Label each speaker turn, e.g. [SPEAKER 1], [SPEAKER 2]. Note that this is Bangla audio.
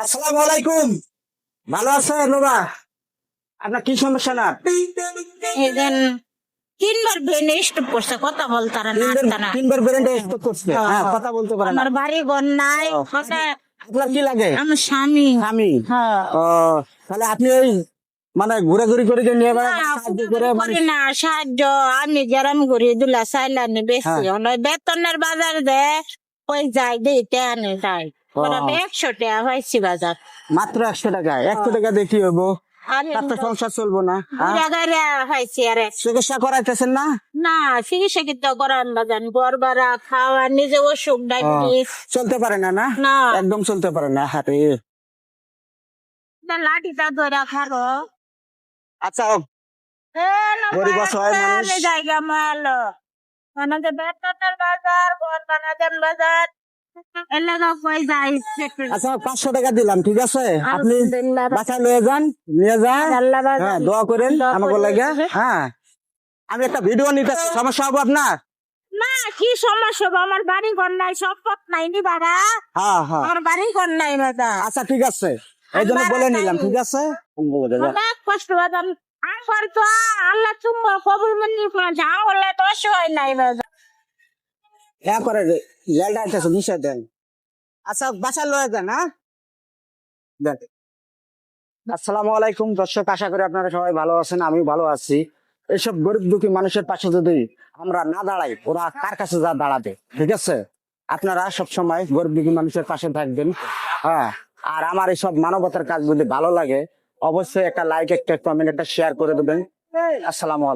[SPEAKER 1] আসসালামু আলাইকুম। ভালো আছেন বাবা? আপনার কি সমস্যা না?
[SPEAKER 2] এদিন তিনবার ব্রেন স্ট্রোক করছে, কথা বলতে পারে না, হাঁটতে না।
[SPEAKER 1] তিনবার ব্রেনটা স্ট্রোক করছে। হ্যাঁ, কথা বলতে পারে না।
[SPEAKER 2] আমার বাড়ি ঘর নাই,
[SPEAKER 1] ও,
[SPEAKER 2] কথা
[SPEAKER 1] আপনার কি লাগে?
[SPEAKER 2] আমার স্বামী।
[SPEAKER 1] স্বামী?
[SPEAKER 2] হ্যাঁ।
[SPEAKER 1] ও, তাহলে আপনি ওই মানে ঘোরাঘুরি করে যে নিয়ে বেড়ান,
[SPEAKER 2] না,
[SPEAKER 1] সাহায্য করে
[SPEAKER 2] করি
[SPEAKER 1] মানুষ।
[SPEAKER 2] না সাহায্য। আমি গ্রাম ঘুরি দুলা চাইলানি বেশি
[SPEAKER 1] হ্যাঁ।
[SPEAKER 2] নয়, বেতনের বাজার দে ওই যাই দেই টেনে যাই।
[SPEAKER 1] ও।
[SPEAKER 2] 100 টাকা পাইছি বাজার।
[SPEAKER 1] মাত্র 100 টাকা? 100 টাকা দিয়ে কি হবো?
[SPEAKER 2] আরে
[SPEAKER 1] তার তো সংসার চলবো না। হ্যাঁ?
[SPEAKER 2] ঘুরা গাড়ি পাইছি আরে।
[SPEAKER 1] চিকিৎসা করাইতেছেন না?
[SPEAKER 2] না, চিকিৎসা কিন্তু করান বাজান, ঘর ভাড়া খাওয়া, নিজে অসুখ
[SPEAKER 1] ও,
[SPEAKER 2] ডায়াবেটিস।
[SPEAKER 1] চলতে পারে না? না,
[SPEAKER 2] না।
[SPEAKER 1] একদম চলতে পারে না। হাতে
[SPEAKER 2] লাঠিটা ধরে খারো।
[SPEAKER 1] আচ্ছা, গরিব অসহায় মানুষ।
[SPEAKER 2] জায়গা মালো আমাদের বেতনের বাজার, ঘর বানাদের বাজার, এলাকা কই যাই।
[SPEAKER 1] আচ্ছা, 500 টাকা দিলাম, ঠিক আছে? আপনি
[SPEAKER 2] আলহামদুলিল্লাহ।
[SPEAKER 1] বাসায় লয়ে যান, নিয়ে যান।
[SPEAKER 2] আল্লাহ বাজার।
[SPEAKER 1] হ্যাঁ, দোয়া করেন
[SPEAKER 2] দোয়া
[SPEAKER 1] আমাকে
[SPEAKER 2] করি।
[SPEAKER 1] লাগে। হ্যাঁ, আমি একটা ভিডিও নিতেছি, সমস্যা হবো আপনার?
[SPEAKER 2] না, কি সমস্যা হবে? আমার বাড়ি ঘর নাই, সম্পদ নাই নি বাড়া।
[SPEAKER 1] হ্যাঁ, হ্যাঁ,
[SPEAKER 2] আমার বাড়ি ঘর নাই বাবা।
[SPEAKER 1] আচ্ছা, ঠিক আছে, এই জন্য বলে নিলাম, ঠিক আছে?
[SPEAKER 2] অনেক কষ্ট বাদাম। আমার তো আল্লাহ চুম্বা কবুল মন্দির করে যা হলে তো অসহায় নাই বাবা।
[SPEAKER 1] হ্যাঁ করে লেলটা আইতেছে, নিষেধ দেন। আচ্ছা, বাসায় লয়ে যান। হ্যাঁ, দেন। আসসালামু আলাইকুম দর্শক, আশা করি আপনারা সবাই ভালো আছেন, আমি ভালো আছি। এইসব গরিব দুঃখী মানুষের পাশে যদি আমরা না দাঁড়াই, ওরা কার কাছে যা দাঁড়াবে? ঠিক আছে, আপনারা সবসময় গরিব দুঃখী মানুষের পাশে থাকবেন। হ্যাঁ, আর আমার এইসব মানবতার কাজ যদি ভালো লাগে, অবশ্যই একটা লাইক, একটা কমেন্ট, একটা শেয়ার করে দেবেন। আসসালামু আলাইকুম।